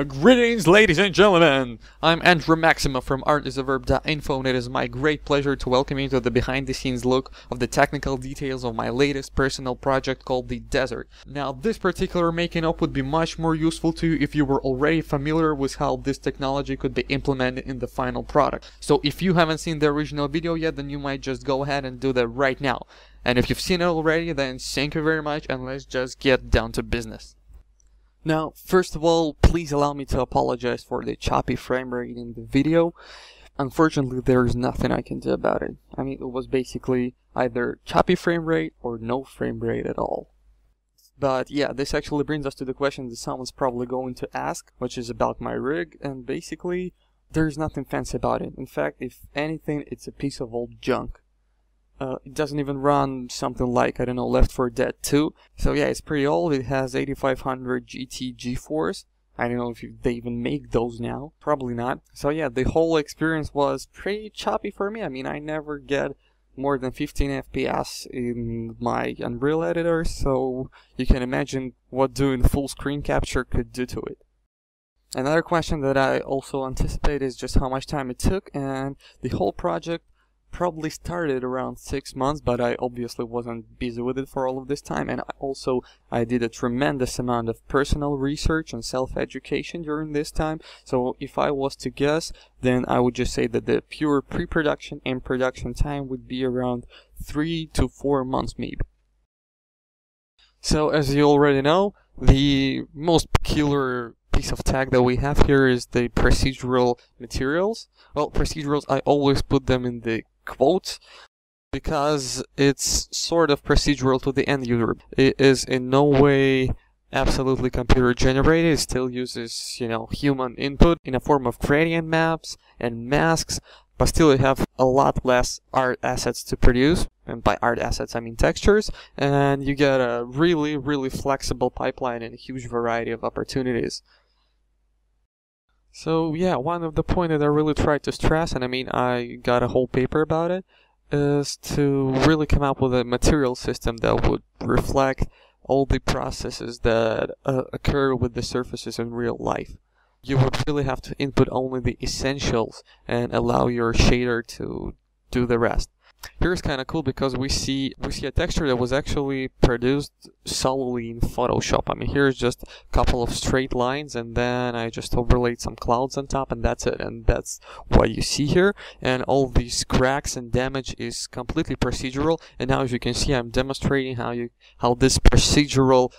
Greetings, ladies and gentlemen! I'm Maximov from ArtIsAVerb.info, and it is my great pleasure to welcome you to the behind-the-scenes look of the technical details of my latest personal project called the Desert. Now, this particular making up would be much more useful to you if you were already familiar with how this technology could be implemented in the final product. So if you haven't seen the original video yet, then you might just go ahead and do that right now. And if you've seen it already, then thank you very much, and let's just get down to business. Now, first of all, please allow me to apologize for the choppy frame rate in the video. Unfortunately, there is nothing I can do about it. I mean, it was basically either choppy frame rate or no frame rate at all. But yeah, this actually brings us to the question that someone's probably going to ask, which is about my rig, and basically, there's nothing fancy about it. In fact, if anything, it's a piece of old junk. It doesn't even run something like, I don't know, Left 4 Dead 2. So yeah, it's pretty old. It has 8500 GT GeForce. I don't know if they even make those now. Probably not. So yeah, the whole experience was pretty choppy for me. I mean, I never get more than 15 FPS in my Unreal editor, so you can imagine what doing full screen capture could do to it. Another question that I also anticipate is just how much time it took, and the whole project probably started around 6 months, but I obviously wasn't busy with it for all of this time, and I did a tremendous amount of personal research and self-education during this time. So if I was to guess, then I would just say that the pure pre-production and production time would be around 3 to 4 months maybe. So as you already know, the most peculiar piece of tag that we have here is the procedural materials. Well, procedurals, I always put them in the quotes because it's sort of procedural to the end user. It is in no way absolutely computer generated. It still uses, human input in a form of gradient maps and masks, but still you have a lot less art assets to produce. And by art assets, I mean textures, and you get a really, really flexible pipeline and a huge variety of opportunities. So yeah, one of the points that I really tried to stress, and I mean I got a whole paper about it, is to really come up with a material system that would reflect all the processes that occur with the surfaces in real life. You would really have to input only the essentials and allow your shader to do the rest. Here's kind of cool because we see a texture that was actually produced solely in Photoshop. I mean, here's just a couple of straight lines, and then I just overlaid some clouds on top, and that's it. And that's what you see here. And all these cracks and damage is completely procedural. And now, as you can see, I'm demonstrating how this procedural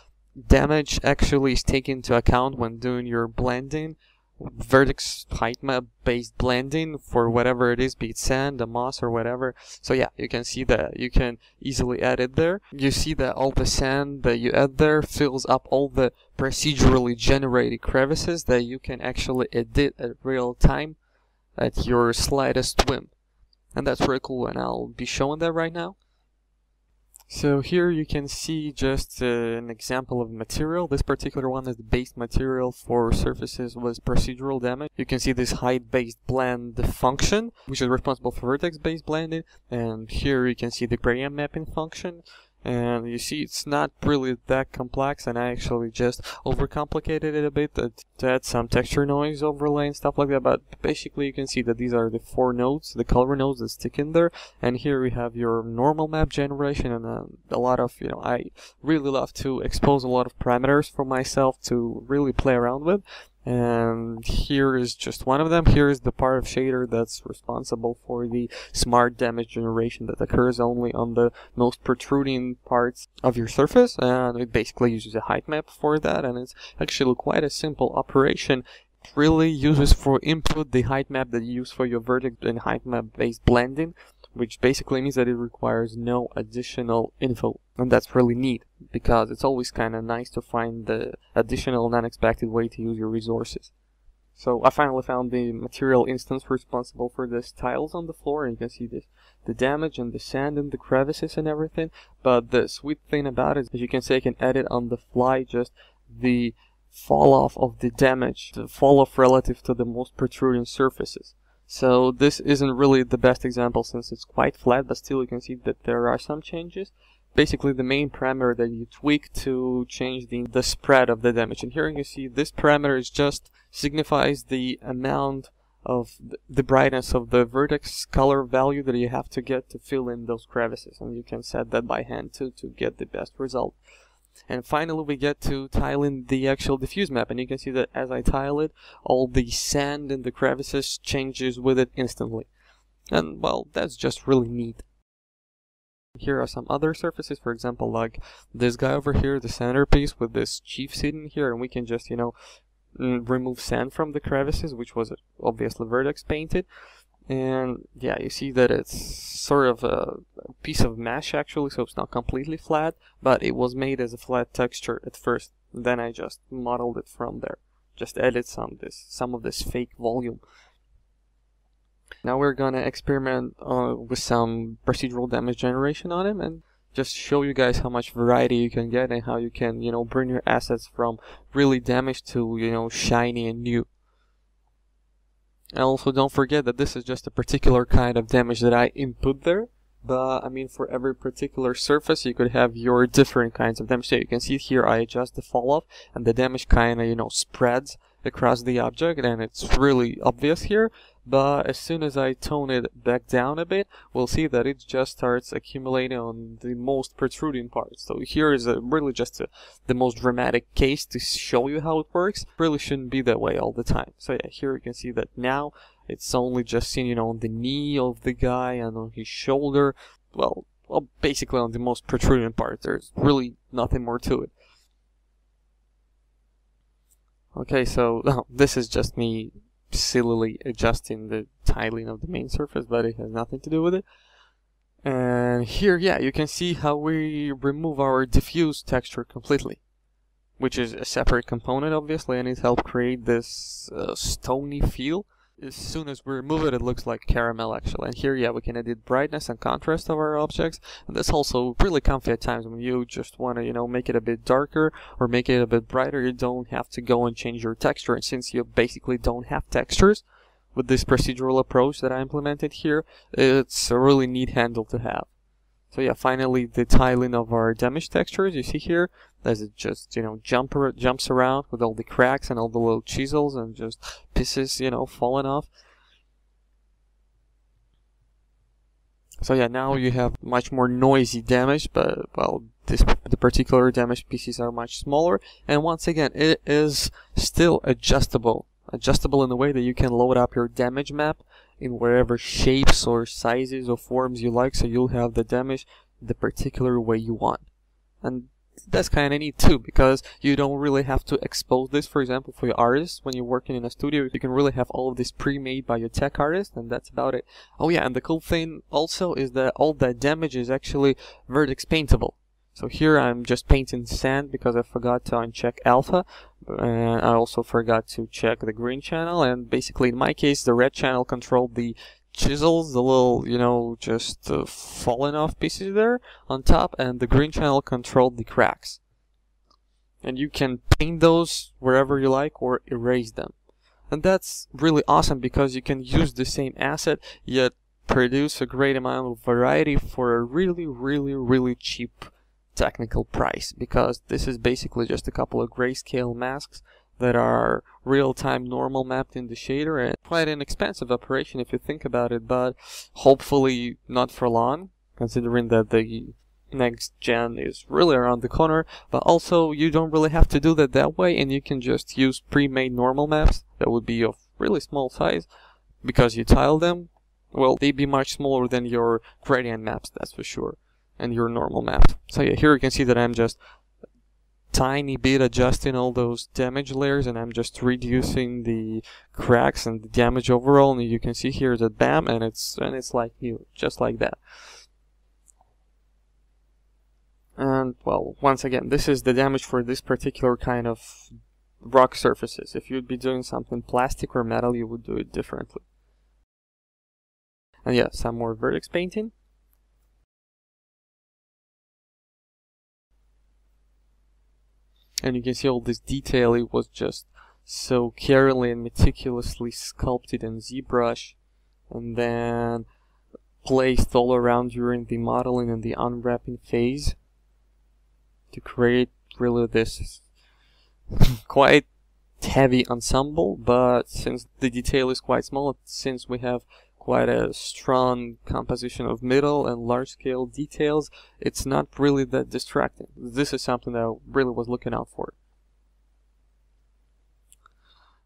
damage actually is taken into account when doing your blending. Vertex height map based blending for whatever it is, be it sand, a moss, or whatever. So yeah, you can see that you can easily add it there. You see that all the sand that you add there fills up all the procedurally generated crevices that you can actually edit at real time at your slightest whim. And that's really cool, and I'll be showing that right now. So here you can see just an example of material. This particular one is the base material for surfaces with procedural damage. You can see this height-based blend function, which is responsible for vertex-based blending. And here you can see the gradient mapping function. And you see it's not really that complex, and I actually just overcomplicated it a bit to add some texture noise overlay and stuff like that. But basically you can see that these are the 4 nodes, the color nodes that stick in there. And here we have your normal map generation and a lot of, I really love to expose a lot of parameters for myself to really play around with. And here is just one of them. Here is the part of shader that's responsible for the smart damage generation that occurs only on the most protruding parts of your surface, and it basically uses a height map for that, and it's actually quite a simple operation. It really uses for input the height map that you use for your vertex and height map based blending, which basically means that it requires no additional info. And that's really neat, because it's always kind of nice to find the additional and unexpected way to use your resources. So I finally found the material instance responsible for the tiles on the floor, and you can see the damage and the sand and the crevices and everything. But the sweet thing about it is, as you can see, I can edit on the fly just the fall off of the damage, the fall off relative to the most protruding surfaces. So this isn't really the best example since it's quite flat, but still you can see that there are some changes. basically the main parameter that you tweak to change the spread of the damage. And here you see this parameter is just signifies the amount of the brightness of the vertex color value that you have to get to fill in those crevices, and you can set that by hand too to get the best result. And finally we get to tile in the actual diffuse map, and you can see that as I tile it, all the sand in the crevices changes with it instantly. And well, that's just really neat. Here are some other surfaces, for example, like this guy over here, the centerpiece with this chief sitting here, and we can just, you know, remove sand from the crevices, which was obviously vertex painted. And yeah, you see that it's sort of a piece of mesh actually, so it's not completely flat, but it was made as a flat texture at first. Then I just modeled it from there, just added some of this fake volume. Now we're gonna experiment with some procedural damage generation on him, and just show you guys how much variety you can get and how you can, you know, bring your assets from really damaged to, you know, shiny and new. And also don't forget that this is just a particular kind of damage that I input there, but I mean for every particular surface you could have your different kinds of damage. So you can see here I adjust the fall off and the damage kinda, you know, spreads across the object, and it's really obvious here. But as soon as I tone it back down a bit, we'll see that it just starts accumulating on the most protruding parts. So here is really just the most dramatic case to show you how it works. It really shouldn't be that way all the time. So yeah, here you can see that now it's only just seen, you know, on the knee of the guy and on his shoulder. Well, basically on the most protruding part. There's really nothing more to it. Okay, so this is just me sillily adjusting the tiling of the main surface, but it has nothing to do with it. And here, yeah, you can see how we remove our diffuse texture completely, which is a separate component obviously, and it helps create this stony feel. As soon as we remove it, it looks like caramel actually. And here, yeah, we can edit brightness and contrast of our objects, and that's also really comfy at times when you just want to, you know, make it a bit darker or make it a bit brighter. You don't have to go and change your texture, and since you basically don't have textures with this procedural approach that I implemented here, it's a really neat handle to have. So yeah, finally the tiling of our damage textures, you see here, as it just, you know, jumps around with all the cracks and all the little chisels and just pieces, you know, falling off. So yeah, now you have much more noisy damage, but well, the particular damage pieces are much smaller, and once again, it is still adjustable in the way that you can load up your damage map in wherever shapes or sizes or forms you like, so you'll have the damage the particular way you want. And that's kind of neat too, because you don't really have to expose this. For example, for your artists, when you're working in a studio, you can really have all of this pre-made by your tech artist, and that's about it. Oh yeah, and the cool thing also is that all that damage is actually vertex paintable. So here I'm just painting sand because I forgot to uncheck alpha, and I also forgot to check the green channel, and basically in my case the red channel controlled the chisels, the little, you know, just falling off pieces there on top, and the green channel controlled the cracks. And you can paint those wherever you like or erase them. And that's really awesome because you can use the same asset yet produce a great amount of variety for a really cheap technical price, because this is basically just a couple of grayscale masks that are real-time normal mapped in the shader, and quite an expensive operation if you think about it, but hopefully not for long, considering that the next gen is really around the corner. But also you don't really have to do that way, and you can just use pre-made normal maps that would be of really small size, because you tile them, well, they'd be much smaller than your gradient maps, that's for sure, and your normal map. So yeah, here you can see that I'm just tiny bit adjusting all those damage layers, and I'm just reducing the cracks and the damage overall, and you can see here that bam, and it's like new, just like that. And well, once again, this is the damage for this particular kind of rock surfaces. If you'd be doing something plastic or metal, you would do it differently. And yeah, some more vertex painting. And you can see all this detail. It was just so carefully and meticulously sculpted in ZBrush, and then placed all around during the modeling and the unwrapping phase. to create really this quite heavy ensemble, but since the detail is quite small, since we have quite a strong composition of middle and large scale details, it's not really that distracting. This is something that I really was looking out for.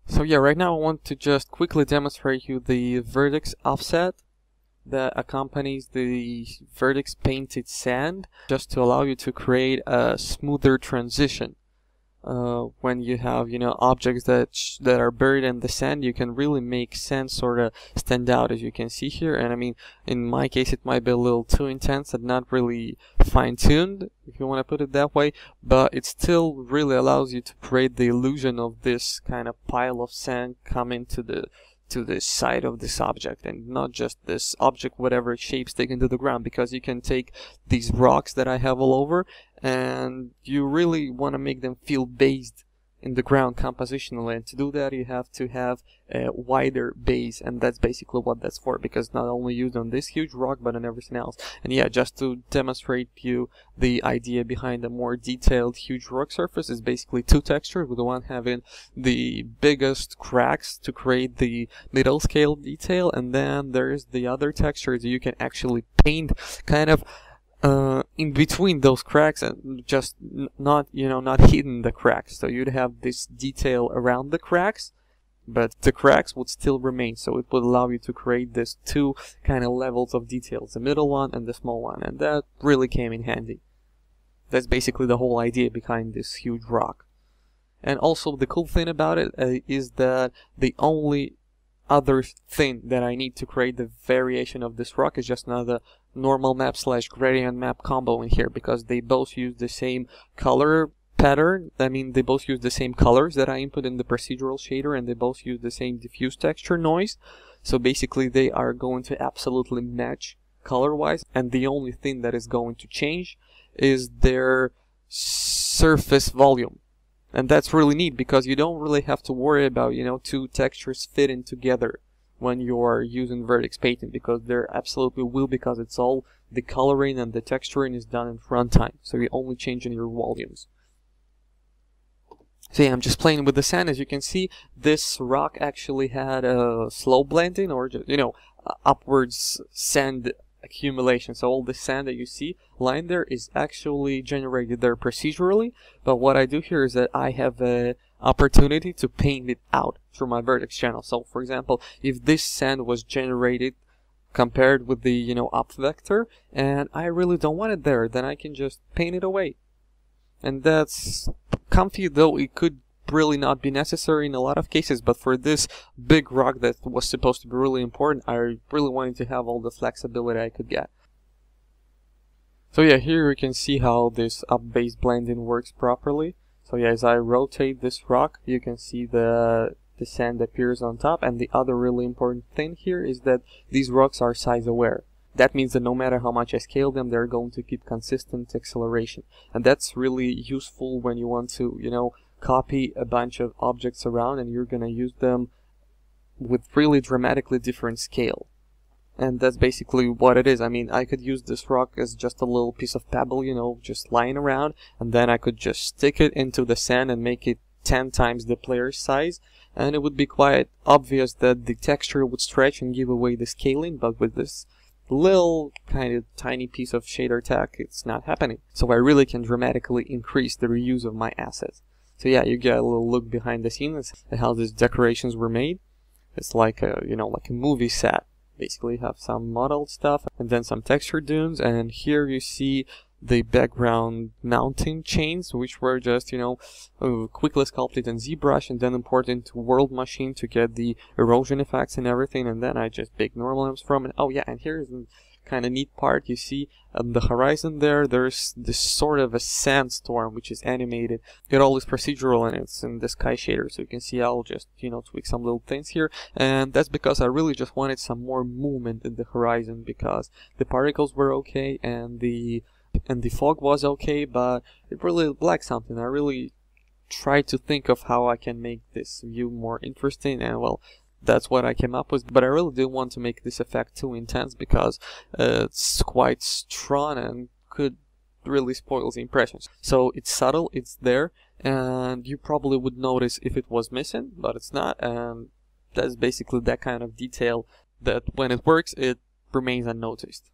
So yeah, right now I want to just quickly demonstrate you the Vertex Offset that accompanies the Vertex Painted Sand, just to allow you to create a smoother transition. When you have, you know, objects that are buried in the sand, you can really make sand sort of stand out, as you can see here. And I mean, in my case, it might be a little too intense and not really fine-tuned, if you want to put it that way, but it still really allows you to create the illusion of this kind of pile of sand coming to the side of this object, and not just this object, whatever shapes taken to the ground, because you can take these rocks that I have all over and you really want to make them feel based in the ground compositionally, and to do that you have to have a wider base, and that's basically what that's for, because not only used on this huge rock but on everything else. And yeah, just to demonstrate you the idea behind a more detailed huge rock surface is basically two textures, with the one having the biggest cracks to create the middle scale detail, and then there's the other texture that you can actually paint kind of in between those cracks, and just not hidden the cracks. So you'd have this detail around the cracks, but the cracks would still remain. So it would allow you to create this two kind of levels of details, the middle one and the small one, and that really came in handy. That's basically the whole idea behind this huge rock. And also the cool thing about it is that the only other thing that I need to create the variation of this rock is just another normal map / gradient map combo in here, because they both use the same color pattern. I mean, they both use the same colors that I input in the procedural shader, and they both use the same diffuse texture noise. So basically they are going to absolutely match color wise, and the only thing that is going to change is their surface volume. And that's really neat, because you don't really have to worry about, you know, two textures fitting together when you're using Vertex Painting, because there absolutely will, because it's all the coloring and the texturing is done in runtime. So you're only changing your volumes. So yeah, I'm just playing with the sand. As you can see, this rock actually had a slow blending, or just, you know, upwards sand accumulation. So all the sand that you see lying there is actually generated there procedurally, but what I do here is that I have a opportunity to paint it out through my Vertex channel. So for example, if this sand was generated compared with the, you know, up vector, and I really don't want it there, then I can just paint it away. And that's comfy, though it could really not be necessary in a lot of cases, but for this big rock that was supposed to be really important, I really wanted to have all the flexibility I could get. So yeah, here you can see how this up-base blending works properly. So yeah, as I rotate this rock, you can see the sand appears on top, and the other really important thing here is that these rocks are size aware. That means that no matter how much I scale them, they're going to keep consistent acceleration. And that's really useful when you want to, you know, copy a bunch of objects around and you're gonna use them with really dramatically different scale. And that's basically what it is. I mean, I could use this rock as just a little piece of pebble, you know, just lying around, and then I could just stick it into the sand and make it 10 times the player's size, and it would be quite obvious that the texture would stretch and give away the scaling, but with this little kind of tiny piece of shader tech, it's not happening. So I really can dramatically increase the reuse of my assets. So yeah, you get a little look behind the scenes at how these decorations were made. It's like a, you know, like a movie set. Basically, you have some modeled stuff and then some texture dunes, and here you see the background mountain chains, which were just, you know, quickly sculpted in ZBrush and then imported into World Machine to get the erosion effects and everything, and then I just baked normal amps from it. Oh yeah, and here's the kind of neat part. You see on the horizon there's this sort of a sandstorm which is animated. It all is procedural and it's in the sky shader, so you can see I'll just, you know, tweak some little things here, and that's because I really just wanted some more movement in the horizon, because the particles were okay and the fog was okay, but it really lacked something. I really tried to think of how I can make this view more interesting, and well, that's what I came up with. But I really didn't want to make this effect too intense, because it's quite strong and could really spoils the impressions. So it's subtle, it's there, and you probably would notice if it was missing, but it's not, and that's basically that kind of detail that when it works, it remains unnoticed.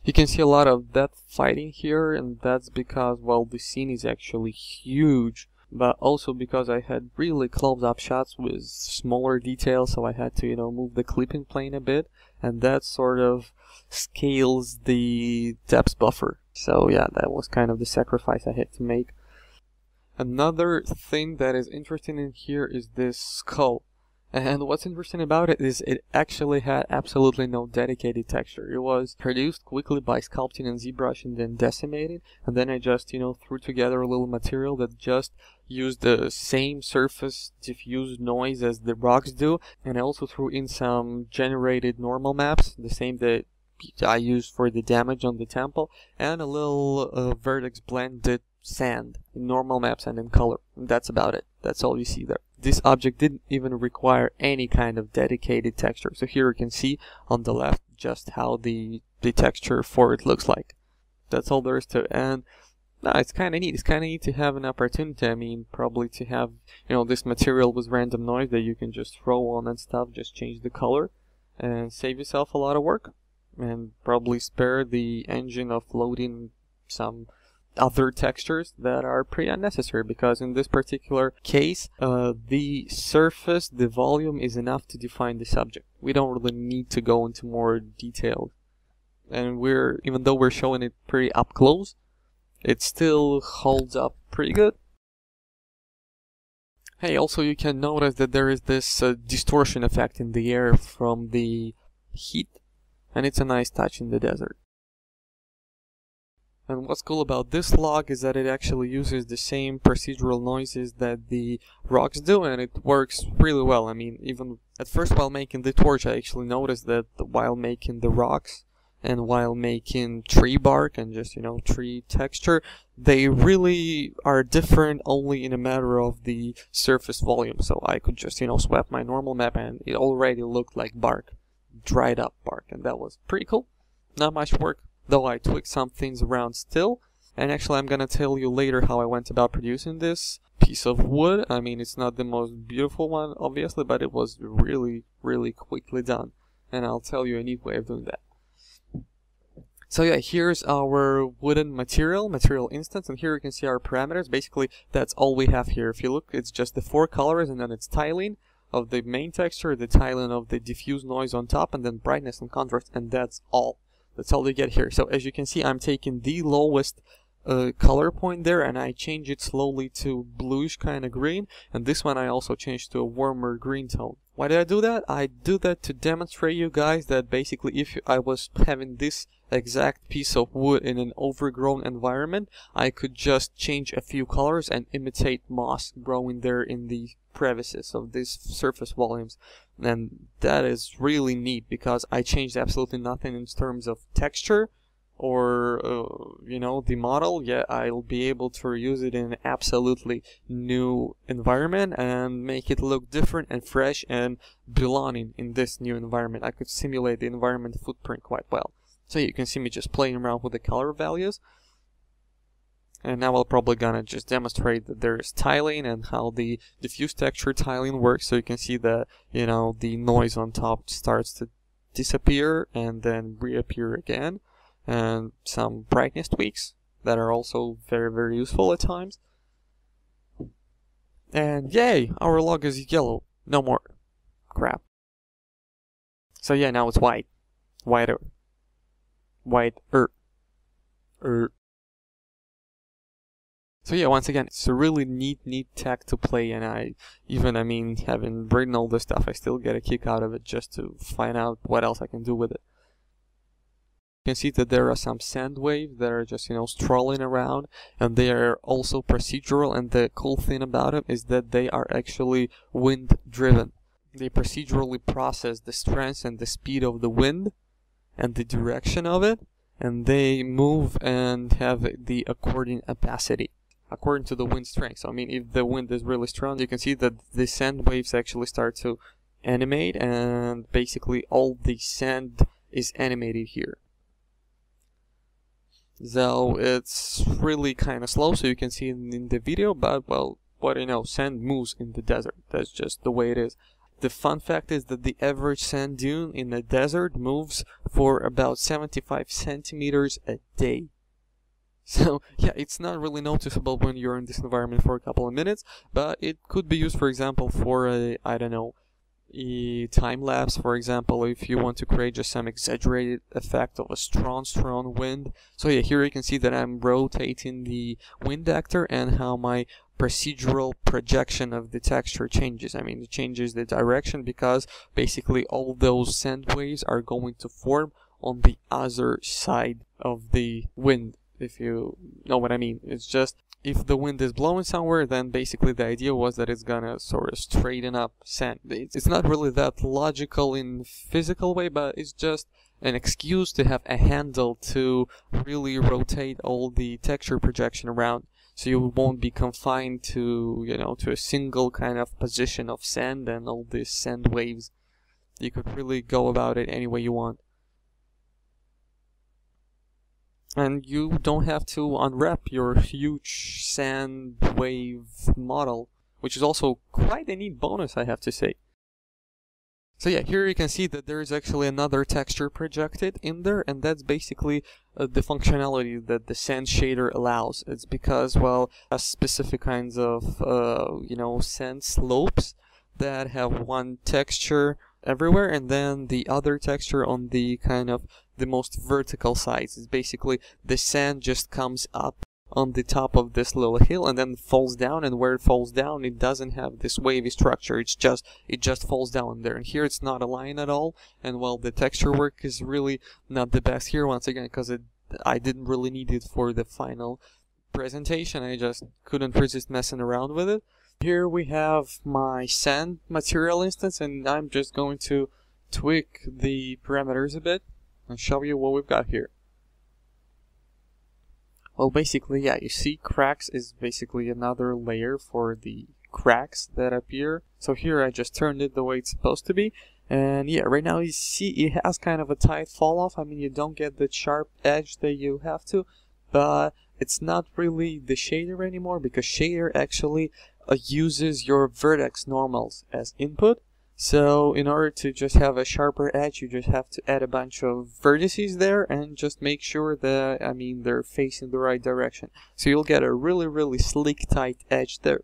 You can see a lot of that fighting here, and that's because, well, the scene is actually huge, but also because I had really close-up shots with smaller details, so I had to, move the clipping plane a bit, and that sort of scales the depth buffer. So yeah, that was kind of the sacrifice I had to make. Another thing that is interesting in here is this skull. And what's interesting about it is it actually had absolutely no dedicated texture. It was produced quickly by sculpting and ZBrush and then decimating. And then I just, threw together a little material that just used the same surface diffuse noise as the rocks do. And I also threw in some generated normal maps, the same that I used for the damage on the temple, and a little Vertex blended sand in normal maps and in color. And that's about it. That's all you see there. This object didn't even require any kind of dedicated texture. So here you can see on the left just how the texture for it looks like. That's all there is to it. And it's kind of neat. It's kind of neat to have an opportunity. I mean, probably to have, this material with random noise that you can just throw on and stuff, just change the color and save yourself a lot of work. And probably spare the engine of loading some other textures that are pretty unnecessary, because in this particular case, the surface, the volume is enough to define the subject. We don't really need to go into more detail. And even though we're showing it pretty up close, it still holds up pretty good. Hey, also you can notice that there is this distortion effect in the air from the heat, and it's a nice touch in the desert. And what's cool about this log is that it actually uses the same procedural noises that the rocks do, and it works really well. I mean, even at first while making the torch, I actually noticed that while making the rocks and while making tree bark and just, tree texture, they really are different only in a matter of the surface volume. So I could just, swap my normal map and it already looked like bark, dried up bark, and that was pretty cool. Not much work, though I tweaked some things around still. And actually I'm gonna tell you later how I went about producing this piece of wood. I mean, it's not the most beautiful one, obviously, but it was really, really quickly done. And I'll tell you a neat way of doing that. So yeah, here's our wooden material instance, and here you can see our parameters. Basically, that's all we have here. If you look, it's just the 4 colors, and then it's tiling of the main texture, the tiling of the diffuse noise on top, and then brightness and contrast, and that's all. That's all you get here. So as you can see, I'm taking the lowest color point there, and I change it slowly to bluish kind of green, and this one I also changed to a warmer green tone. Why did I do that? I do that to demonstrate you guys that basically if I was having this exact piece of wood in an overgrown environment, I could just change a few colors and imitate moss growing there in the crevices of these surface volumes. And that is really neat because I changed absolutely nothing in terms of texture or the model. Yet I'll be able to reuse it in an absolutely new environment and make it look different and fresh and belonging in this new environment. I could simulate the environment footprint quite well. So you can see me just playing around with the color values. And now I'm probably gonna just demonstrate that there is tiling and how the diffuse texture tiling works. So you can see that, the noise on top starts to disappear and then reappear again. And some brightness tweaks that are also very, very useful at times. And yay, our log is yellow. No more crap. So yeah, now it's white. Whiter. Whiter. So yeah, once again, it's a really neat tech to play, and having written all this stuff, I still get a kick out of it just to find out what else I can do with it. You can see that there are some sand waves that are just, strolling around, and they are also procedural, and the cool thing about them is that they are actually wind driven. They procedurally process the strength and the speed of the wind and the direction of it, and they move and have the according opacity according to the wind strength. So if the wind is really strong, you can see that the sand waves actually start to animate, and basically all the sand is animated here. though it's really kind of slow, so you can see it in the video, but well, what you know, sand moves in the desert. That's just the way it is. The fun fact is that the average sand dune in the desert moves for about 75 centimeters a day. So yeah, it's not really noticeable when you're in this environment for a couple of minutes, but it could be used, for example, for a, I don't know, a time lapse, for example, if you want to create just some exaggerated effect of a strong wind. So yeah, here you can see that I'm rotating the wind actor and how my procedural projection of the texture changes. I mean, it changes the direction because basically all those sand waves are going to form on the other side of the wind, if you know what I mean. It's just, if the wind is blowing somewhere, then basically the idea was that it's gonna sort of straighten up sand. It's not really that logical in physical way, but it's just an excuse to have a handle to really rotate all the texture projection around, so you won't be confined to, you know, to a single kind of position of sand and all these sand waves. You could really go about it any way you want. And you don't have to unwrap your huge sand wave model, which is also quite a neat bonus, I have to say. So yeah, here you can see that there is actually another texture projected in there, and that's basically the functionality that the sand shader allows. It's because, well, has specific kinds of, you know, sand slopes that have one texture everywhere, and then the other texture on the kind of the most vertical sides. Is basically the sand just comes up on the top of this little hill and then falls down, and where it falls down it doesn't have this wavy structure. It just falls down there, and here it's not a line at all. And well, the texture work is really not the best here, once again, because I didn't really need it for the final presentation. I just couldn't resist messing around with it. Here we have my sand material instance, and I'm just going to tweak the parameters a bit and show you what we've got here. Well, basically, yeah, you see cracks is basically another layer for the cracks that appear. So here I just turned it the way it's supposed to be. And yeah, right now you see it has kind of a tight fall off. I mean, you don't get the sharp edge that you have to, but it's not really the shader anymore, because shader actually uses your vertex normals as input. So in order to just have a sharper edge, you just have to add a bunch of vertices there and just make sure that, I mean, they're facing the right direction. So you'll get a really, really sleek, tight edge there.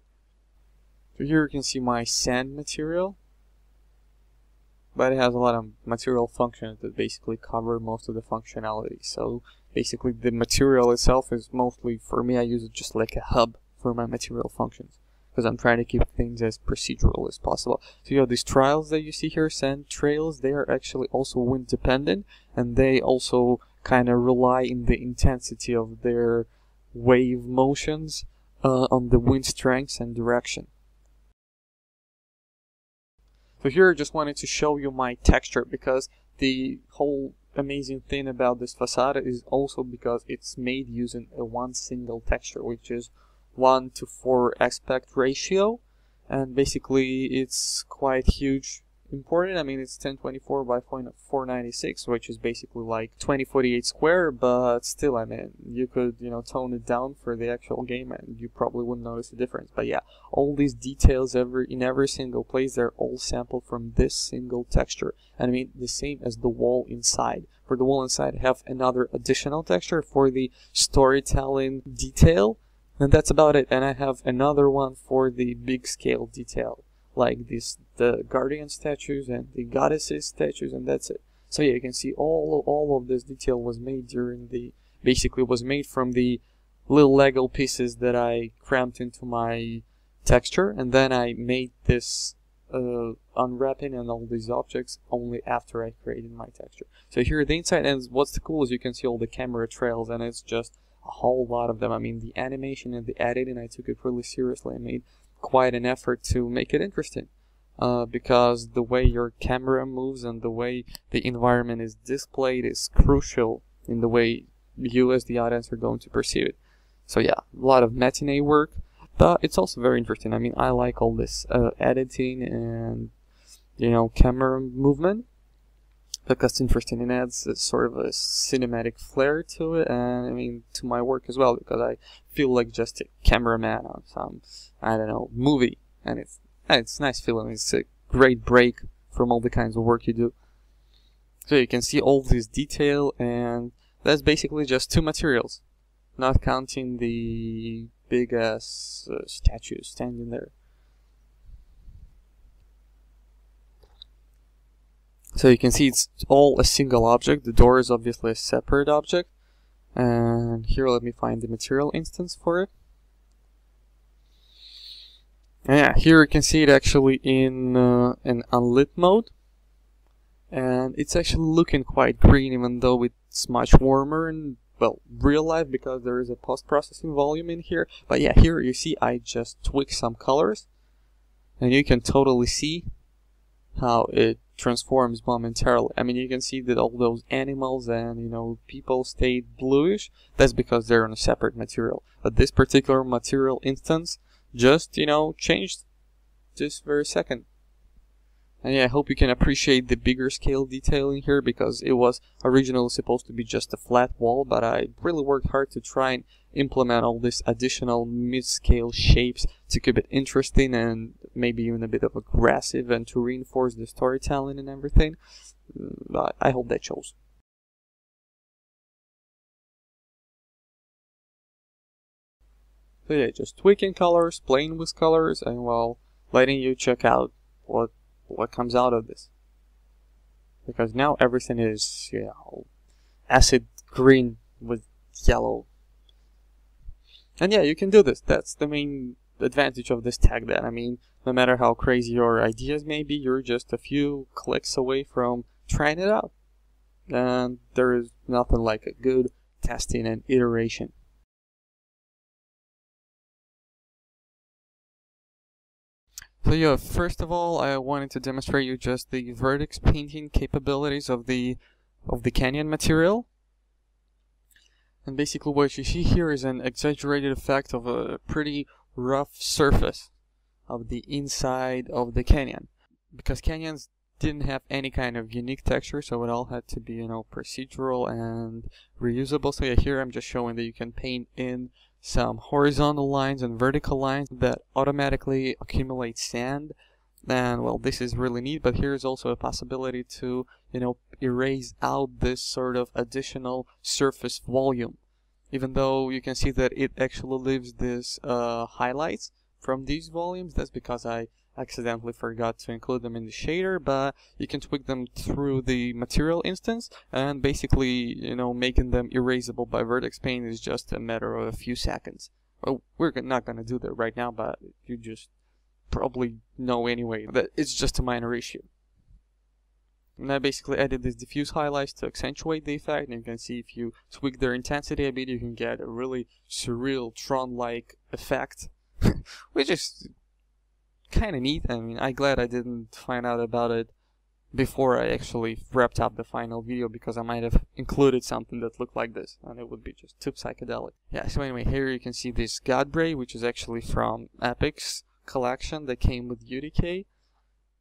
So here you can see my sand material, but it has a lot of material functions that basically cover most of the functionality. So basically the material itself is mostly, for me, I use it just like a hub for my material functions, because I'm trying to keep things as procedural as possible. So you have these trails that you see here, sand trails. They are actually also wind dependent, and they also kind of rely in the intensity of their wave motions on the wind strengths and direction. So here I just wanted to show you my texture, because the whole amazing thing about this facade is also because it's made using a one single texture, which is 1:4 aspect ratio, and basically it's quite huge important. I mean, it's 1024 by 496, which is basically like 2048 square, but still, I mean, you could, you know, tone it down for the actual game and you probably wouldn't notice the difference. But yeah, all these details in every single place, they're all sampled from this single texture. And I mean, the same as the wall inside. For the wall inside, I have another additional texture for the storytelling detail, and that's about it. And I have another one for the big scale detail, like the guardian statues and the goddesses statues, and that's it. So yeah, you can see all of this detail was made was made from the little Lego pieces that I crammed into my texture, and then I made this unwrapping and all these objects only after I created my texture. So here the inside, and what's cool is you can see all the camera trails, and it's just a whole lot of them. I mean, the animation and the editing, I took it really seriously. I made quite an effort to make it interesting, because the way your camera moves and the way the environment is displayed is crucial in the way you as the audience are going to perceive it. So yeah, a lot of matinee work, but it's also very interesting. I mean, I like all this editing and, you know, camera movement. because it's interesting and adds a sort of a cinematic flair to it, and I mean to my work as well, because I feel like just a cameraman on some, I don't know, movie, and it's a nice feeling. It's a great break from all the kinds of work you do. So you can see all this detail, and that's basically just 2 materials, not counting the big ass statue standing there. So you can see it's all a single object. The door is obviously a separate object. And here, let me find the material instance for it. And yeah, here you can see it actually in an unlit mode. And it's actually looking quite green, even though it's much warmer in, well, real life, because there is a post-processing volume in here. But yeah, here you see I just tweaked some colors. And you can totally see how it transforms momentarily. I mean, you can see that all those animals and, you know, people stayed bluish. That's because they're on a separate material. But this particular material instance just, you know, changed this very second. And yeah, I hope you can appreciate the bigger scale detailing here, because it was originally supposed to be just a flat wall, but I really worked hard to try and implement all these additional mid-scale shapes to keep it interesting and maybe even a bit of aggressive, and to reinforce the storytelling and everything. But I hope that shows. So yeah, just tweaking colors, playing with colors, and well, letting you check out what comes out of this. Because now everything is, you know, acid green with yellow. And yeah, you can do this. That's the main advantage of this tag then. I mean, no matter how crazy your ideas may be, you're just a few clicks away from trying it out. And there is nothing like a good testing and iteration. So yeah, first of all, I wanted to demonstrate you just the vertex painting capabilities of the canyon material. And basically what you see here is an exaggerated effect of a pretty rough surface of the inside of the canyon. Because canyons didn't have any kind of unique texture, so it all had to be, you know, procedural and reusable. So yeah, here I'm just showing that you can paint in some horizontal lines and vertical lines that automatically accumulate sand. And well, this is really neat, but here's also a possibility to, you know, erase out this sort of additional surface volume. Even though you can see that it actually leaves this highlights from these volumes. That's because I accidentally forgot to include them in the shader, but you can tweak them through the material instance, and basically, you know, making them erasable by Vertex Paint is just a matter of a few seconds. Well, we're not going to do that right now, but you just probably know anyway that it's just a minor issue. And I basically added these diffuse highlights to accentuate the effect, and you can see if you tweak their intensity a bit, you can get a really surreal Tron-like effect, which is kind of neat. I mean, I'm glad I didn't find out about it before I actually wrapped up the final video, because I might have included something that looked like this, and it would be just too psychedelic. Yeah, so anyway, here you can see this Godbray, which is actually from Epic's collection that came with UDK.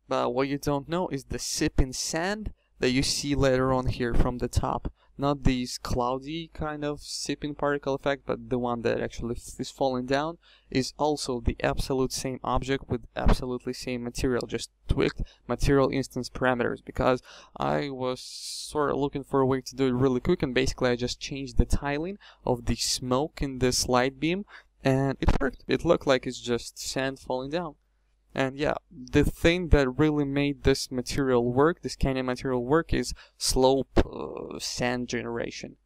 But what you don't know is the sipping sand that you see later on here from the top. Not these cloudy kind of sipping particle effect, but the one that actually is falling down is also the absolute same object with absolutely same material, just tweaked material instance parameters, because I was sort of looking for a way to do it really quick, and basically I just changed the tiling of the smoke in this light beam, and it worked. It looked like it's just sand falling down. And yeah, the thing that really made this material work, this canyon material work, is slope sand generation.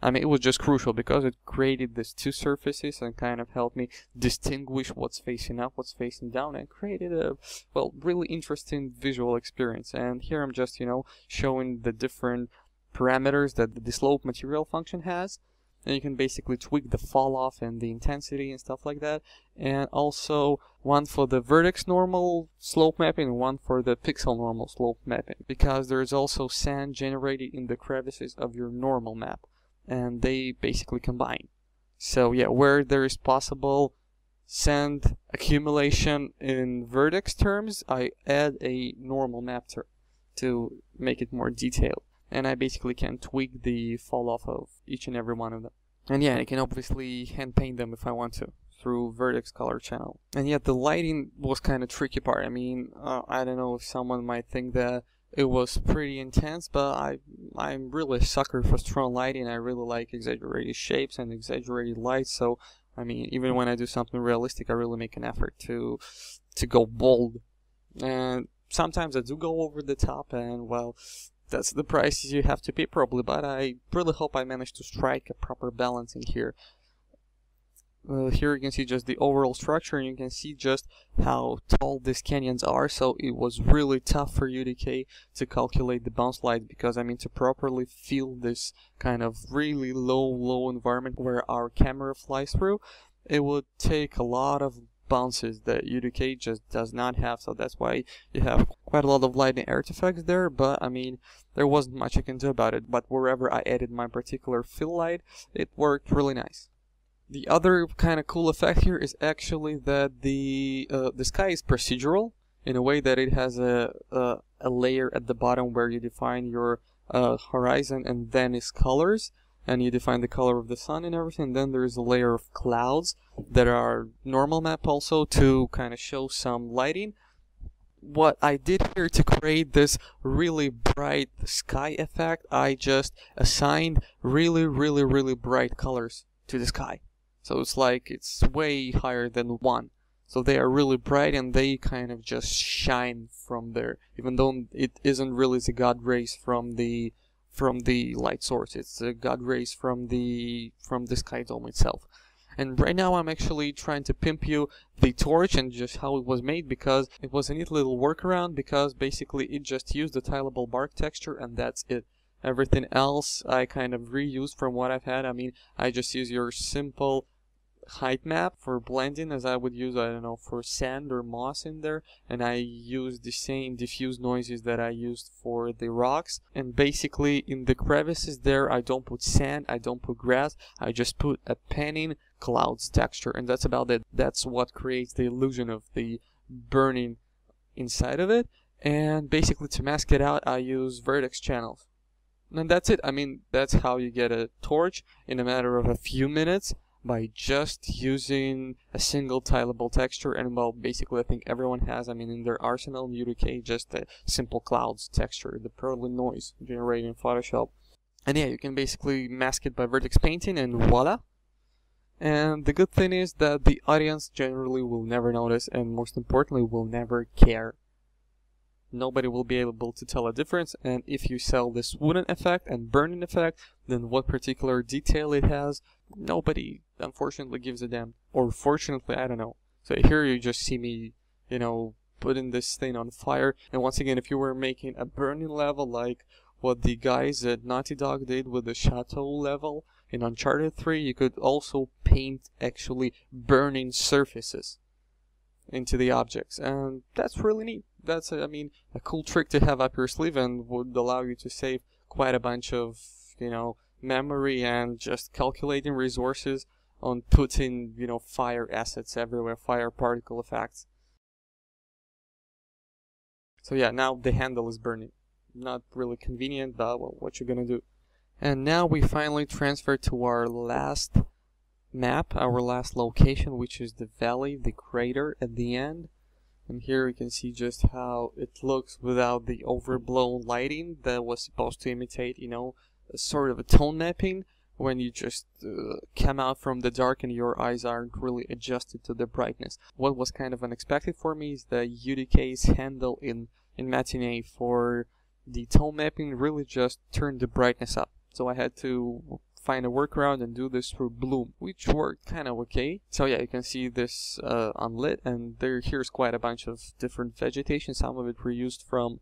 I mean, it was just crucial because it created these two surfaces and kind of helped me distinguish what's facing up, what's facing down, and created a, well, really interesting visual experience. And here I'm just, you know, showing the different parameters that the slope material function has. And you can basically tweak the fall off and the intensity and stuff like that. And also one for the vertex normal slope mapping and one for the pixel normal slope mapping, because there is also sand generated in the crevices of your normal map, and they basically combine. So yeah, where there is possible sand accumulation in vertex terms, I add a normal map term. to make it more detailed. And I basically can tweak the fall off of each and every one of them. And yeah, I can obviously hand paint them if I want to through Vertex color channel. And yet the lighting was kind of tricky part. I mean, I don't know if someone might think that it was pretty intense, but I'm really a sucker for strong lighting. I really like exaggerated shapes and exaggerated lights. So I mean, even when I do something realistic, I really make an effort to go bold. And sometimes I do go over the top, and well, that's the price you have to pay probably, but I really hope I managed to strike a proper balance in here. Here you can see just the overall structure, and you can see just how tall these canyons are. So it was really tough for UDK to calculate the bounce light, because I mean, to properly feel this kind of really low environment where our camera flies through, it would take a lot of bounces that UDK just does not have. So that's why you have quite a lot of lighting artifacts there, but I mean, there wasn't much I can do about it. But wherever I added my particular fill light, it worked really nice. The other kind of cool effect here is actually that the sky is procedural in a way that it has a layer at the bottom where you define your horizon, and then its colors, and you define the color of the sun and everything. Then there is a layer of clouds that are normal map also to kind of show some lighting. What I did here to create this really bright sky effect, I just assigned really bright colors to the sky. So it's like it's way higher than 1. So they are really bright, and they kind of just shine from there, even though it isn't really the God rays from the light source. It's the God rays from the sky dome itself. And right now I'm actually trying to pimp you the torch and just how it was made, because it was a neat little workaround, because basically it just used the tileable bark texture, and that's it. Everything else I kind of reused from what I've had. I mean, I just use your simple height map for blending as I would use, I don't know, for sand or moss in there, and I use the same diffuse noises that I used for the rocks. And basically in the crevices there, I don't put sand, I don't put grass, I just put a panning clouds texture, and that's about it. That's what creates the illusion of the burning inside of it. And basically to mask it out, I use vertex channels. And that's it. I mean, that's how you get a torch in a matter of a few minutes, by just using a single tileable texture. And well, basically I think everyone has, I mean, in their arsenal in UDK, just a simple clouds texture, the pearly noise generated in Photoshop. And yeah, you can basically mask it by vertex painting, and voila. And the good thing is that the audience generally will never notice, and most importantly will never care. Nobody will be able to tell a difference. And if you sell this wooden effect and burning effect, then what particular detail it has, nobody unfortunately gives a damn. Or fortunately, I don't know. So here you just see me, you know, putting this thing on fire. And once again, if you were making a burning level like what the guys at Naughty Dog did with the Chateau level in Uncharted 3, you could also paint actually burning surfaces into the objects, and that's really neat. That's I mean, a cool trick to have up your sleeve, and would allow you to save quite a bunch of, you know, memory and just calculating resources on putting, you know, fire assets everywhere, fire particle effects. So yeah, now the handle is burning. Not really convenient, but well, what you gonna do? And now we finally transfer to our last map, our last location, which is the valley, the crater at the end. And here you can see just how it looks without the overblown lighting that was supposed to imitate, you know, a sort of a tone mapping when you just come out from the dark and your eyes aren't really adjusted to the brightness. What was kind of unexpected for me is the UDK's handle in Matinee for the tone mapping really just turned the brightness up. So I had to find a workaround and do this through bloom, which worked kind of okay. So yeah, you can see this unlit, and here's quite a bunch of different vegetation. Some of it reused from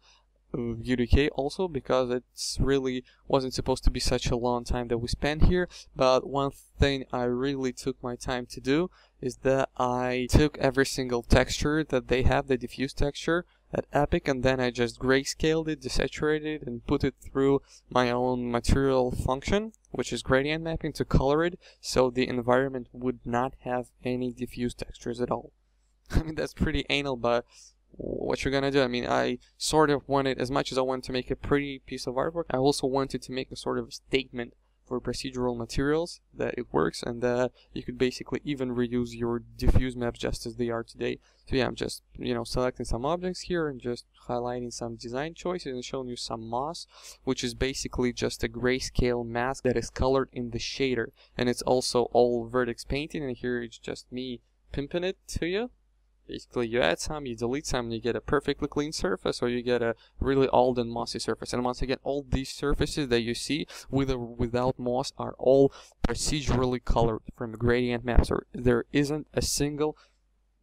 UDK also, because it's really wasn't supposed to be such a long time that we spent here. But one thing I really took my time to do is that I took every single texture that they have, the diffuse texture at Epic, and then I just grayscaled it, desaturated it, and put it through my own material function, which is gradient mapping, to color it so the environment would not have any diffuse textures at all. I mean, that's pretty anal, but what you're gonna do, I mean, I sort of wanted, as much as I wanted to make a pretty piece of artwork, I also wanted to make a sort of statement for procedural materials that it works, and that you could basically even reuse your diffuse maps just as they are today. So yeah, I'm just, you know, selecting some objects here and just highlighting some design choices and showing you some moss, which is basically just a grayscale mask that is colored in the shader, and it's also all vertex painting, and here it's just me pimping it to you. Basically, you add some, you delete some, and you get a perfectly clean surface, or you get a really old and mossy surface. And once again, all these surfaces that you see, with or without moss, are all procedurally colored from gradient maps. Or there isn't a single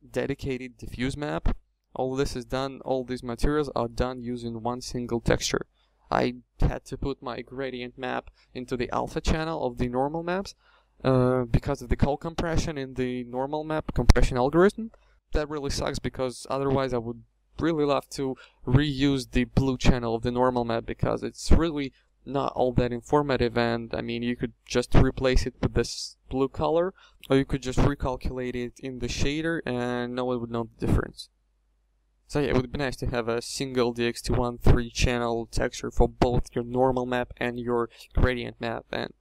dedicated diffuse map. All this is done, all these materials are done using one single texture. I had to put my gradient map into the alpha channel of the normal maps because of the call compression in the normal map compression algorithm. That really sucks, because otherwise I would really love to reuse the blue channel of the normal map, because it's really not all that informative, and I mean, you could just replace it with this blue color, or you could just recalculate it in the shader and no one would know the difference. So yeah, it would be nice to have a single DX213 channel texture for both your normal map and your gradient map, and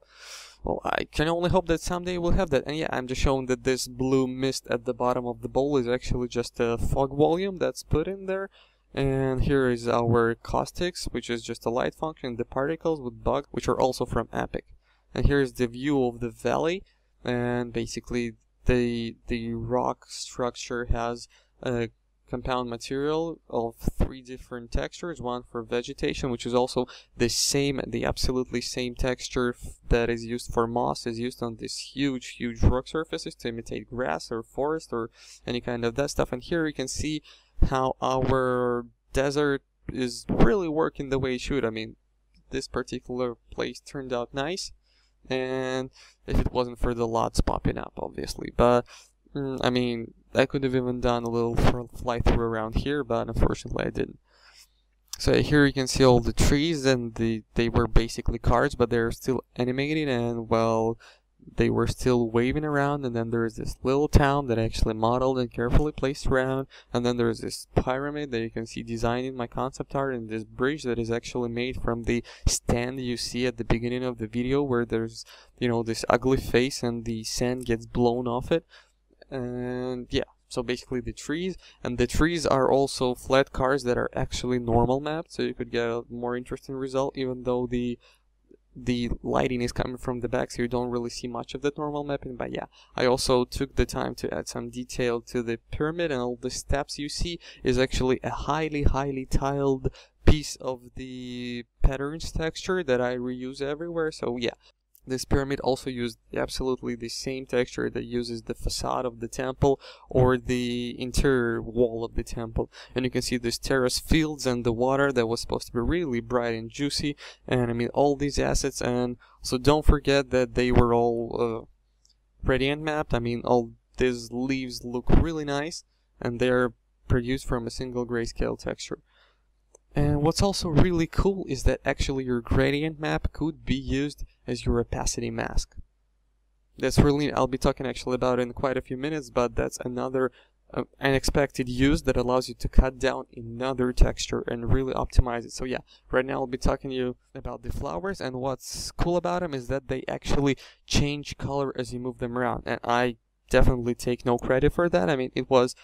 well, I can only hope that someday we'll have that. And yeah, I'm just showing that this blue mist at the bottom of the bowl is actually just a fog volume that's put in there. And here is our caustics, which is just a light function, the particles with bug, which are also from Epic. And here's the view of the valley, and basically the rock structure has a compound material of 3 different textures, one for vegetation, which is also the absolutely same texture that is used for moss, is used on these huge rock surfaces to imitate grass or forest or any kind of that stuff. And here you can see how our desert is really working the way it should. I mean, this particular place turned out nice, and if it wasn't for the lots popping up, obviously. But I mean, I could have even done a little fly through around here, but unfortunately I didn't. So here you can see all the trees, and they were basically cards, but they're still animated, and well, they were still waving around. And then there's this little town that I actually modeled and carefully placed around, and then there's this pyramid that you can see designed in my concept art, and this bridge that is actually made from the stand you see at the beginning of the video, where there's, you know, this ugly face and the sand gets blown off it. And yeah, so basically the trees, and the trees are also flat cards that are actually normal mapped, so you could get a more interesting result, even though the lighting is coming from the back, so you don't really see much of the normal mapping. But yeah, I also took the time to add some detail to the pyramid, and all the steps you see is actually a highly tiled piece of the patterns texture that I reuse everywhere. So yeah, this pyramid also used absolutely the same texture that uses the facade of the temple or the interior wall of the temple. And you can see this terrace fields and the water that was supposed to be really bright and juicy. And I mean, all these assets. And so don't forget that they were all gradient mapped. I mean, all these leaves look really nice, and they're produced from a single grayscale texture. And what's also really cool is that actually your gradient map could be used as your opacity mask. That's really, I'll be talking actually about it in quite a few minutes, but that's another unexpected use that allows you to cut down another texture and really optimize it. So yeah, right now I'll be talking to you about the flowers, and what's cool about them is that they actually change color as you move them around. And I definitely take no credit for that. I mean, it was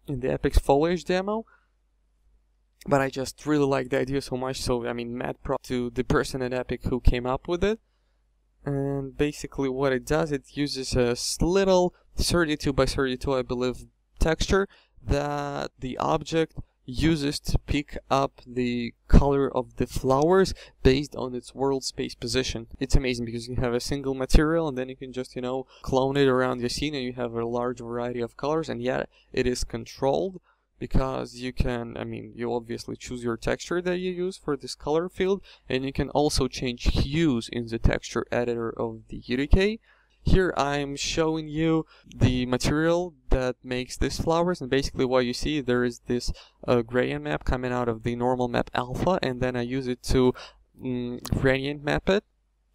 in the Epic's foliage demo, but I just really like the idea so much. So I mean, mad props to the person at Epic who came up with it. And basically what it does, it uses a little 32 by 32, I believe, texture that the object uses to pick up the color of the flowers based on its world space position. It's amazing because you have a single material, and then you can just, you know, clone it around your scene, and you have a large variety of colors. And yet it is controlled, because you can, I mean, you obviously choose your texture that you use for this color field, and you can also change hues in the texture editor of the UDK. Here I'm showing you the material that makes these flowers, and basically what you see, there is this gradient map coming out of the normal map alpha, and then I use it to gradient map it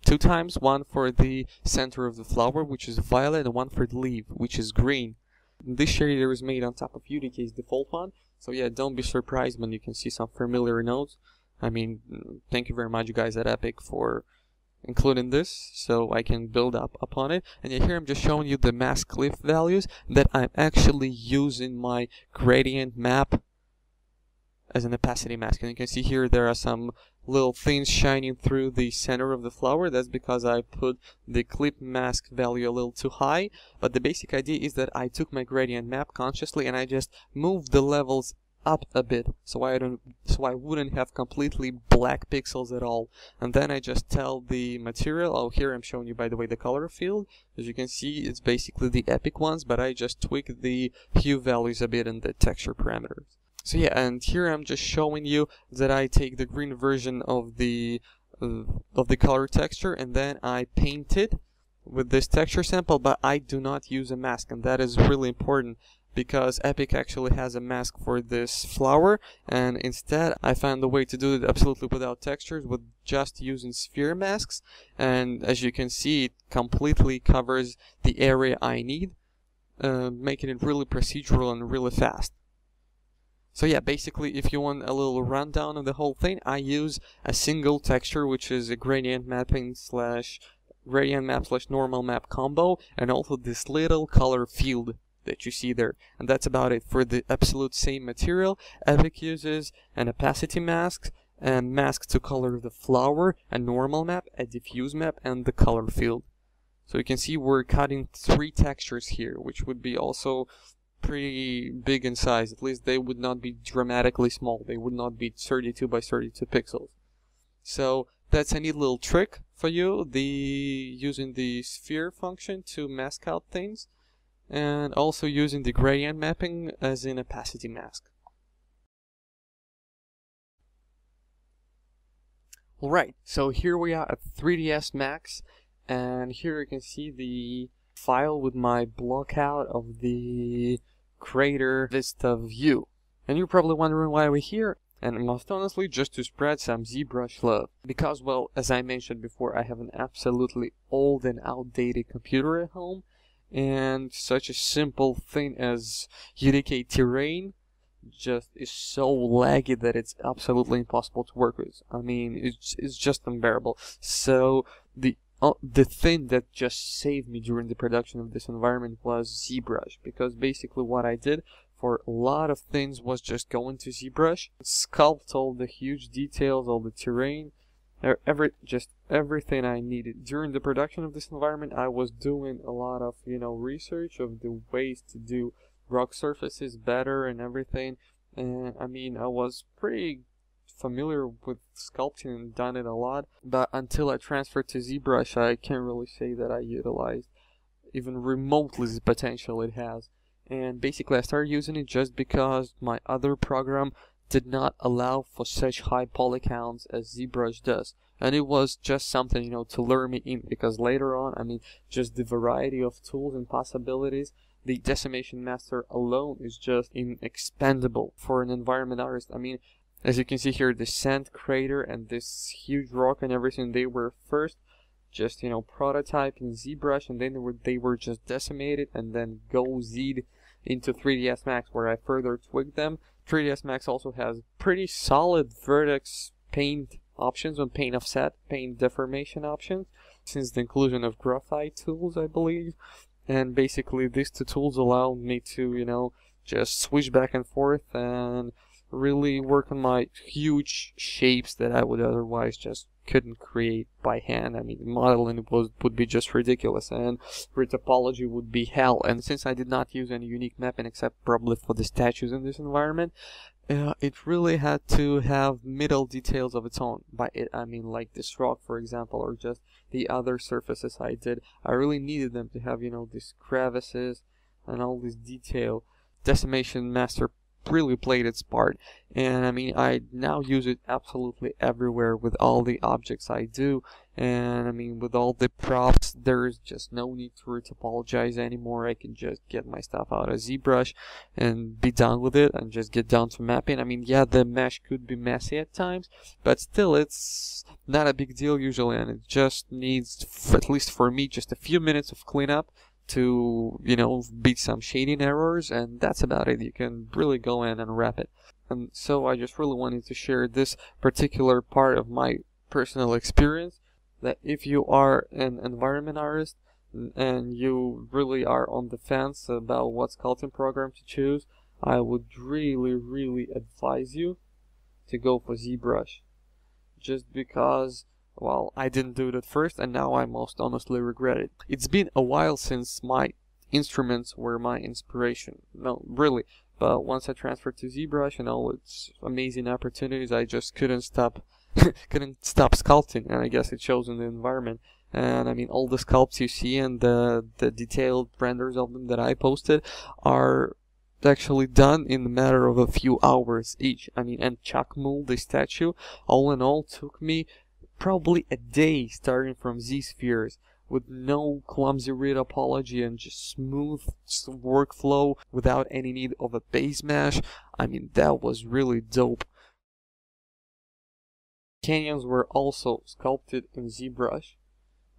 2 times, one for the center of the flower, which is violet, and one for the leaf, which is green. This shader is made on top of UDK's default one, so yeah, don't be surprised when you can see some familiar nodes. I mean, thank you very much, you guys at Epic, for including this, so I can build up upon it. And here I'm just showing you the mask cliff values that I'm actually using my gradient map as an opacity mask. And you can see here there are some little things shining through the center of the flower. That's because I put the clip mask value a little too high. But the basic idea is that I took my gradient map consciously and I just moved the levels up a bit so I wouldn't have completely black pixels at all. And then I just tell the material, oh, here I'm showing you, by the way, the color field. As you can see, it's basically the Epic ones, but I just tweak the hue values a bit in the texture parameters. So yeah, and here I'm just showing you that I take the green version of the color texture and then I paint it with this texture sample, but I do not use a mask, and that is really important because Epic actually has a mask for this flower, and instead I found a way to do it absolutely without textures, with just using sphere masks. And as you can see, it completely covers the area I need, making it really procedural and really fast. So yeah, basically, if you want a little rundown of the whole thing, I use a single texture, which is a gradient mapping slash gradient map slash normal map combo, and also this little color field that you see there. And that's about it. For the absolute same material, Epic uses an opacity mask, a mask to color the flower, a normal map, a diffuse map, and the color field. So you can see we're cutting 3 textures here, which would be also pretty big in size. At least they would not be dramatically small. They would not be 32 by 32 pixels. So that's a neat little trick for you, using the sphere function to mask out things, and also using the gradient mapping as an opacity mask. Alright, so here we are at 3ds Max, and here you can see the file with my block out of the crater vista view. And you're probably wondering why we're here, and most honestly just to spread some ZBrush love. Because, well, as I mentioned before, I have an absolutely old and outdated computer at home, and such a simple thing as UDK terrain just is so laggy that it's absolutely impossible to work with. I mean, it's just unbearable. So the thing that just saved me during the production of this environment was ZBrush, because basically what I did for a lot of things was just go into ZBrush, sculpt all the huge details, all the terrain, everything I needed. During the production of this environment, I was doing a lot of, research of the ways to do rock surfaces better and everything. And I mean, I was pretty familiar with sculpting and done it a lot, but until I transferred to ZBrush, I can't really say that I utilized even remotely the potential it has. And basically I started using it just because my other program did not allow for such high poly counts as ZBrush does. And it was just something, to lure me in, because later on, I mean, just the variety of tools and possibilities, the Decimation Master alone is just inexpendable for an environment artist. I mean, as you can see here, the sand crater and this huge rock and everything, they were first just, prototyped in ZBrush, and then they were just decimated, and then Z'd into 3ds Max, where I further tweaked them. 3ds Max also has pretty solid vertex paint options on paint offset, paint deformation options, since the inclusion of graphite tools, I believe. And basically these two tools allow me to, just switch back and forth and really work on my huge shapes that I would otherwise just couldn't create by hand. I mean, modeling would be just ridiculous, and retopology would be hell. And since I did not use any unique mapping except probably for the statues in this environment, it really had to have middle details of its own. By it, I mean like this rock, for example, or just the other surfaces I did. I really needed them to have, these crevices and all this detail. Decimation Master really played its part, and I mean, I now use it absolutely everywhere with all the objects I do, and I mean, with all the props, there's just no need to retopologize anymore. I can just get my stuff out of ZBrush and be done with it, and just get down to mapping. I mean, yeah, the mesh could be messy at times, but still, it's not a big deal usually, and it just needs, at least for me, just a few minutes of cleanup to, you know, beat some shading errors, and that's about it. You can really go in and wrap it. And so I just really wanted to share this particular part of my personal experience, that if you are an environment artist and you really are on the fence about what sculpting program to choose, I would really advise you to go for ZBrush. Just because, well, I didn't do it at first, and now I most honestly regret it. It's been a while since my instruments were my inspiration. No, really. But once I transferred to ZBrush and all its amazing opportunities, I just couldn't stop sculpting, and I guess it shows in the environment. And I mean, all the sculpts you see and the detailed renders of them that I posted are actually done in a matter of a few hours each. I mean, and Chuck Mould, the statue, all in all took me probably a day, starting from Z-spheres, with no clumsy retopology and just smooth workflow without any need of a base mesh. I mean, that was really dope. Canyons were also sculpted in ZBrush,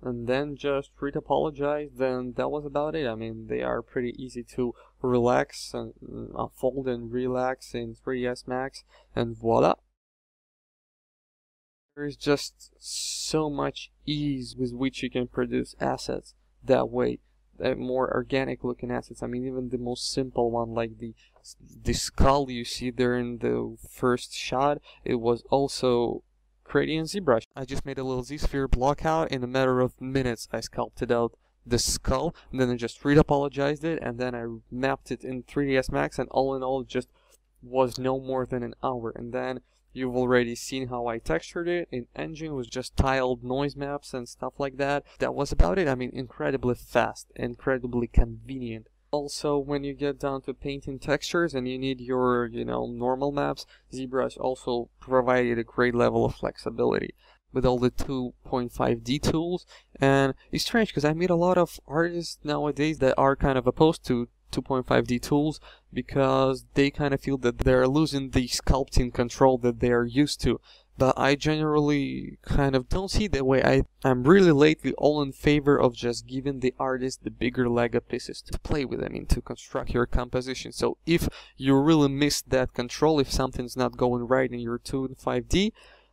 and then just retopologized, and that was about it. I mean, they are pretty easy to relax and unfold and relax in 3ds Max, and voila. There's just so much ease with which you can produce assets that way, more organic looking assets. I mean, even the most simple one, like the skull you see there in the first shot, it was also created in ZBrush. I just made a little Z-sphere block out. In a matter of minutes I sculpted out the skull, and then I just retopologized it, and then I mapped it in 3ds Max, and all in all it just was no more than an hour. And then you've already seen how I textured it in Engine with just tiled noise maps and stuff like that. That was about it. I mean, incredibly fast, incredibly convenient. Also, when you get down to painting textures and you need your, you know, normal maps, ZBrush also provided a great level of flexibility with all the 2.5D tools. And it's strange because I meet a lot of artists nowadays that are kind of opposed to 2.5D tools because they kind of feel that they're losing the sculpting control that they are used to. But I generally kind of don't see it that way. I'm really lately all in favor of just giving the artist the bigger Lego pieces to play with, I mean, to construct your composition. So if you really miss that control, if something's not going right in your 2 and 5D,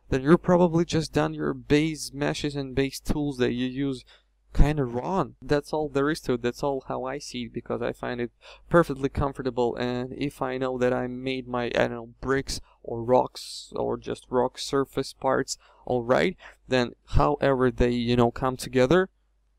then you're probably just done your base meshes and base tools that you use kind of wrong. That's all there is to it. That's all how I see it, because I find it perfectly comfortable. And if I know that I made my, I don't know, bricks or rocks or just rock surface parts alright, then however they, you know, come together,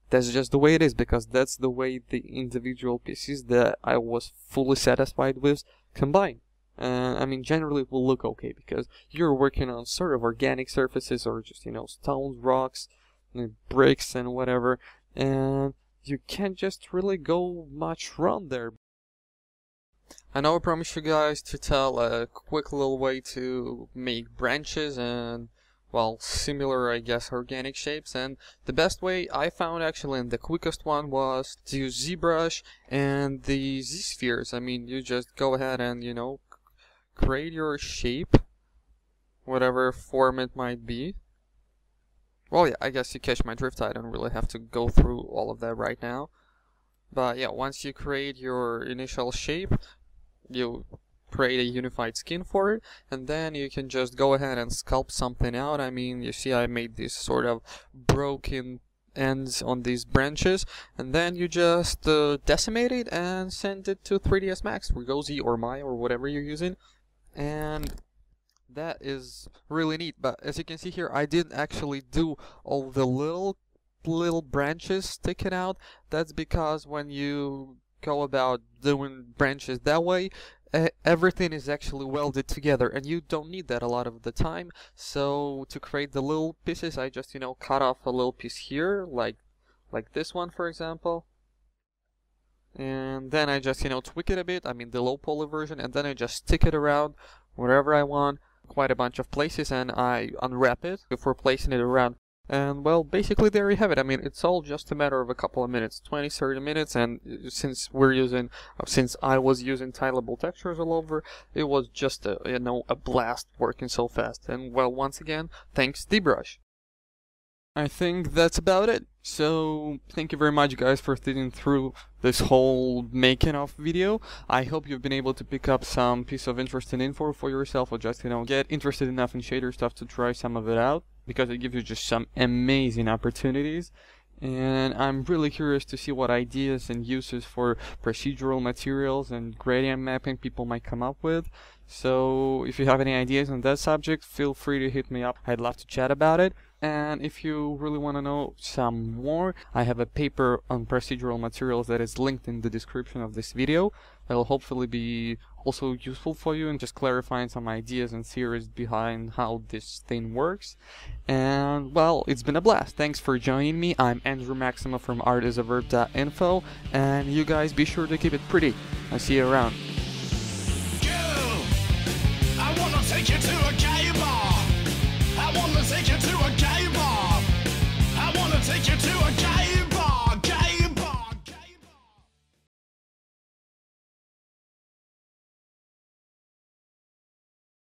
that's just the way it is, because that's the way the individual pieces that I was fully satisfied with combine. I mean, generally it will look okay because you're working on sort of organic surfaces or just, you know, stones, rocks, bricks and whatever, and you can't just really go much wrong there. I know I promised you guys to tell a quick little way to make branches and, well, similar, I guess, organic shapes, and the best way I found actually, and the quickest one, was to use ZBrush and the Z-spheres. I mean, you just go ahead and, you know, create your shape, whatever form it might be. Well, yeah, I guess you catch my drift. I don't really have to go through all of that right now. But yeah, once you create your initial shape, you create a unified skin for it, and then you can just go ahead and sculpt something out. I mean, you see I made this sort of broken ends on these branches, and then you just decimate it and send it to 3ds Max, Rigosi or Maya or whatever you're using, and that is really neat. But as you can see here, I didn't actually do all the little branches sticking out. That's because when you go about doing branches that way, everything is actually welded together, and you don't need that a lot of the time. So to create the little pieces, I just, you know, cut off a little piece here, like this one, for example. And then I just, you know, tweak it a bit, I mean the low poly version, and then I just stick it around wherever I want, quite a bunch of places, and I unwrap it before placing it around. And well, basically there you have it. I mean, it's all just a matter of a couple of minutes, 20-30 minutes, and since I was using tileable textures all over, it was just a, you know, a blast working so fast. And well, once again, thanks ZBrush. I think that's about it. So thank you very much guys for sitting through this whole making of video. I hope you've been able to pick up some piece of interesting info for yourself, or just, you know, get interested enough in shader stuff to try some of it out, because it gives you just some amazing opportunities. And I'm really curious to see what ideas and uses for procedural materials and gradient mapping people might come up with. So if you have any ideas on that subject, feel free to hit me up. I'd love to chat about it. And if you really want to know some more, I have a paper on procedural materials that is linked in the description of this video. That'll hopefully be also useful for you and just clarifying some ideas and theories behind how this thing works. And well, it's been a blast. Thanks for joining me. I'm Andrew Maximov from ArtIsAVerb.info, and you guys be sure to keep it pretty. I'll see you around. I wanna take you to a gay bar. I wanna take you to a gay